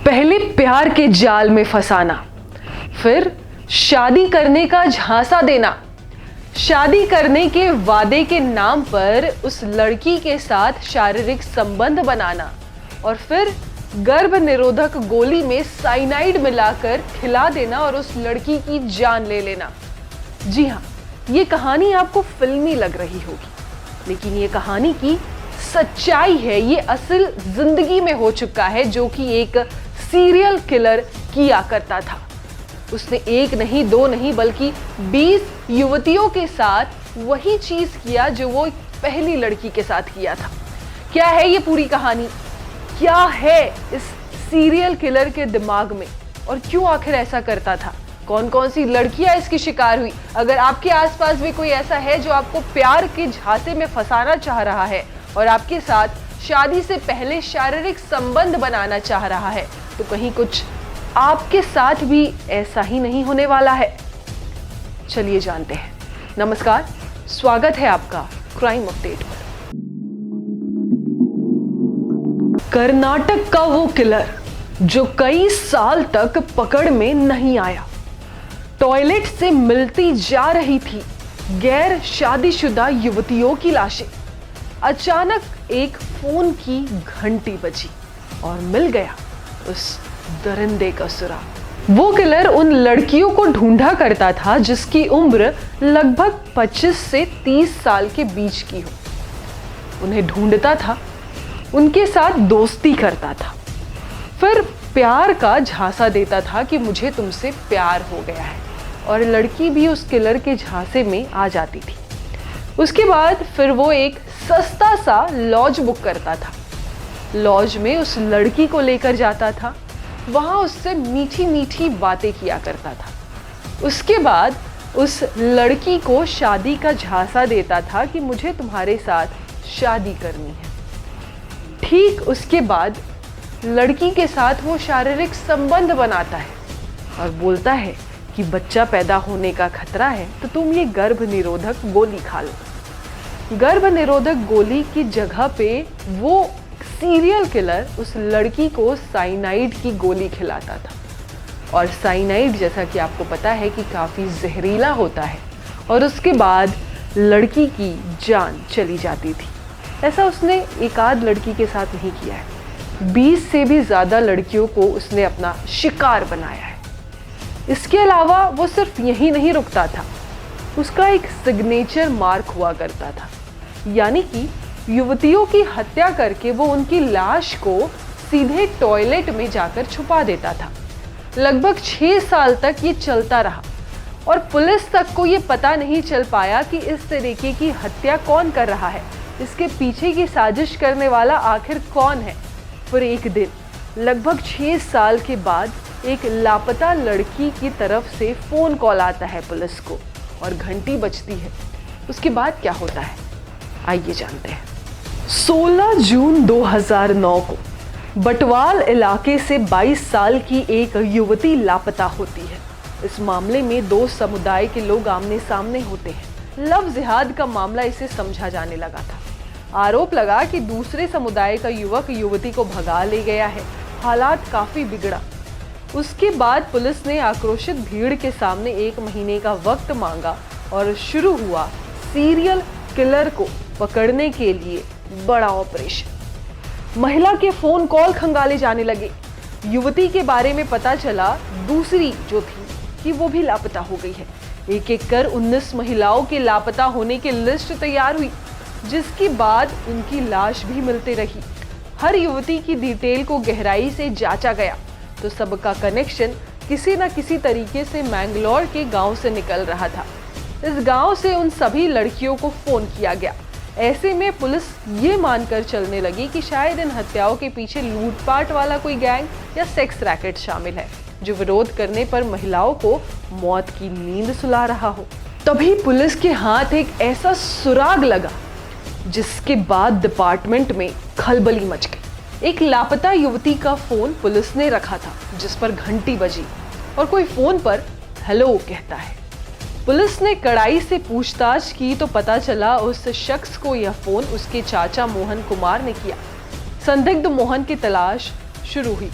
पहले प्यार के जाल में फंसाना, फिर शादी करने का झांसा देना, शादी करने के वादे के नाम पर उस लड़की के साथ शारीरिक संबंध बनाना और फिर गर्भ निरोधक गोली में साइनाइड मिलाकर खिला देना और उस लड़की की जान ले लेना। जी हाँ, ये कहानी आपको फिल्मी लग रही होगी, लेकिन ये कहानी की सच्चाई है। ये असल जिंदगी में हो चुका है, जो कि एक सीरियल किलर किया करता था। उसने एक नहीं, दो नहीं, बल्कि 20 युवतियों के साथ वही चीज किया जो वो पहली लड़की के साथ किया था। क्या है ये पूरी कहानी? क्या है इस सीरियल किलर के दिमाग में और क्यों आखिर ऐसा करता था? कौन कौन सी लड़कियां इसकी शिकार हुई? अगर आपके आसपास भी कोई ऐसा है जो आपको प्यार के झांसे में फंसाना चाह रहा है और आपके साथ शादी से पहले शारीरिक संबंध बनाना चाह रहा है, तो कहीं कुछ आपके साथ भी ऐसा ही नहीं होने वाला है। चलिए जानते हैं। नमस्कार, स्वागत है आपका क्राइम अपडेट पर। कर्नाटक का वो किलर जो कई साल तक पकड़ में नहीं आया। टॉयलेट से मिलती जा रही थी गैर शादीशुदा युवतियों की लाशें। अचानक एक फोन की घंटी बजी और मिल गया उस दरिंदे का सुराग। वो किलर उन लड़कियों को ढूंढा करता था जिसकी उम्र लगभग 25 से 30 साल के बीच की हो। उन्हें ढूंढता था, उनके साथ दोस्ती करता था, फिर प्यार का झांसा देता था कि मुझे तुमसे प्यार हो गया है, और लड़की भी उस किलर के झांसे में आ जाती थी। उसके बाद फिर वो एक सस्ता सा लॉज बुक करता था। लॉज में उस लड़की को लेकर जाता था, वहां उससे मीठी मीठी बातें किया करता था। उसके बाद उस लड़की को शादी का झांसा देता था कि मुझे तुम्हारे साथ शादी करनी है। ठीक उसके बाद लड़की के साथ वो शारीरिक संबंध बनाता है और बोलता है कि बच्चा पैदा होने का खतरा है, तो तुम ये गर्भ निरोधक गोली खा लो। गर्भ निरोधक गोली की जगह पे वो सीरियल किलर उस लड़की को साइनाइड की गोली खिलाता था। और साइनाइड, जैसा कि आपको पता है, कि काफ़ी जहरीला होता है, और उसके बाद लड़की की जान चली जाती थी। ऐसा उसने एक आध लड़की के साथ नहीं किया है, 20 से भी ज़्यादा लड़कियों को उसने अपना शिकार बनाया है। इसके अलावा वो सिर्फ यही नहीं रुकता था, उसका एक सिग्नेचर मार्क हुआ करता था, यानी कि युवतियों की हत्या करके वो उनकी लाश को सीधे टॉयलेट में जाकर छुपा देता था। लगभग 6 साल तक ये चलता रहा और पुलिस तक को ये पता नहीं चल पाया कि इस तरीके की हत्या कौन कर रहा है, इसके पीछे की साजिश करने वाला आखिर कौन है। फिर एक दिन लगभग 6 साल के बाद एक लापता लड़की की तरफ से फोन कॉल आता है पुलिस को और घंटी बजती है। उसके बाद क्या होता है, आइए जानते हैं। 16 जून 2009 को बटवाल इलाके से 22 साल की एक युवती लापता होती है। इस मामले में 2 समुदाय के लोग आमने सामने होते हैं। लव जिहाद का मामला इसे समझा जाने लगा था। आरोप लगा कि दूसरे समुदाय का युवक युवती को भगा ले गया है। हालात काफी बिगड़ा। उसके बाद पुलिस ने आक्रोशित भीड़ के सामने 1 महीने का वक्त मांगा और शुरू हुआ सीरियल किलर को पकड़ने के लिए बड़ा ऑपरेशन। महिला के फोन कॉल खंगाले जाने लगे। युवती के बारे में पता चला, दूसरी जो थी कि वो भी लापता हो गई है। एक एक कर 19 महिलाओं के लापता होने की लिस्ट तैयार हुई, जिसके बाद उनकी लाश भी मिलती रही। हर युवती की डिटेल को गहराई से जांचा गया तो सबका कनेक्शन किसी न किसी तरीके से मैंगलोर के गांव से निकल रहा था। इस गांव से उन सभी लड़कियों को फोन किया गया। ऐसे में पुलिस ये मानकर चलने लगी कि शायद इन हत्याओं के पीछे लूटपाट वाला कोई गैंग या सेक्स रैकेट शामिल है, जो विरोध करने पर महिलाओं को मौत की नींद सुला रहा हो। तभी पुलिस के हाथ एक ऐसा सुराग लगा जिसके बाद डिपार्टमेंट में खलबली मच गई। एक लापता युवती का फोन पुलिस ने रखा था, जिस पर घंटी बजी और कोई फोन पर हेलो कहता है। पुलिस ने कड़ाई से पूछताछ की तो पता चला उस शख्स को यह फोन उसके चाचा मोहन कुमार ने किया। संदिग्ध मोहन की तलाश शुरू हुई।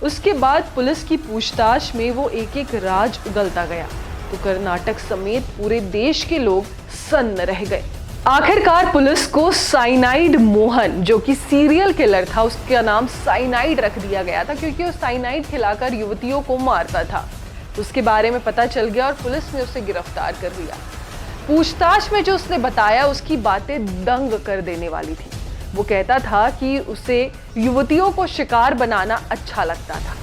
उसके बाद पुलिस की पूछताछ में वो एक एक राज उगलता गया तो कर्नाटक समेत पूरे देश के लोग सन्न रह गए। आखिरकार पुलिस को साइनाइड मोहन, जो कि सीरियल किलर था, उसका नाम साइनाइड रख दिया गया था क्योंकि वो साइनाइड खिलाकर युवतियों को मारता था। उसके बारे में पता चल गया और पुलिस ने उसे गिरफ्तार कर लिया। पूछताछ में जो उसने बताया उसकी बातें दंग कर देने वाली थी। वो कहता था कि उसे युवतियों को शिकार बनाना अच्छा लगता था।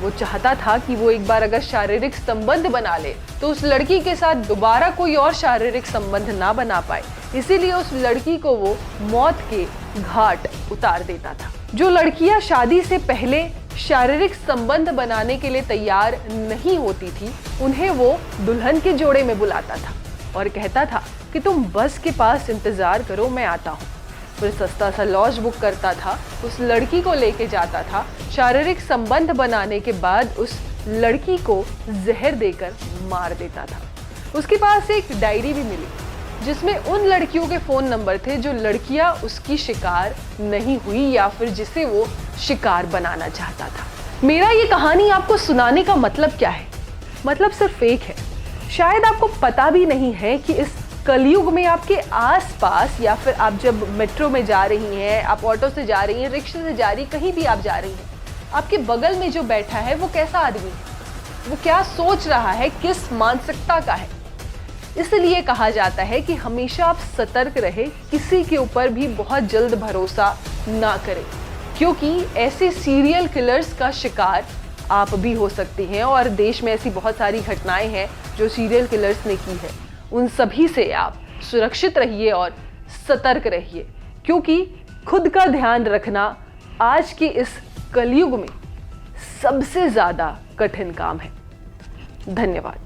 वो चाहता था कि वो एक बार अगर शारीरिक संबंध बना ले तो उस लड़की के साथ दोबारा कोई और शारीरिक संबंध ना बना पाए, इसीलिए उस लड़की को वो मौत के घाट उतार देता था। जो लड़कियां शादी से पहले शारीरिक संबंध बनाने के लिए तैयार नहीं होती थी, उन्हें वो दुल्हन के जोड़े में बुलाता था और कहता था कि तुम बस के पास इंतजार करो, मैं आता हूँ। फिर सस्ता सा लॉज बुक करता था, उस लड़की को लेके जाता था। शारीरिक संबंध बनाने के बाद उस लड़की को जहर देकर मार देता था। उसके पास एक डायरी भी मिली जिसमें उन लड़कियों के फोन नंबर थे जो लड़कियां उसकी शिकार नहीं हुई या फिर जिसे वो शिकार बनाना चाहता था। मेरा ये कहानी आपको सुनाने का मतलब क्या है? मतलब सिर्फ एक है, शायद आपको पता भी नहीं है कि इस कलयुग में आपके आसपास या फिर आप जब मेट्रो में जा रही हैं, आप ऑटो से जा रही हैं, रिक्शे से जा रही, कहीं भी आप जा रही हैं, आपके बगल में जो बैठा है वो कैसा आदमी है, वो क्या सोच रहा है, किस मानसिकता का है। इसलिए कहा जाता है कि हमेशा आप सतर्क रहे, किसी के ऊपर भी बहुत जल्द भरोसा ना करें, क्योंकि ऐसे सीरियल किलर्स का शिकार आप भी हो सकती हैं। और देश में ऐसी बहुत सारी घटनाएं हैं जो सीरियल किलर्स ने की है। उन सभी से आप सुरक्षित रहिए और सतर्क रहिए, क्योंकि खुद का ध्यान रखना आज के इस कलयुग में सबसे ज़्यादा कठिन काम है। धन्यवाद।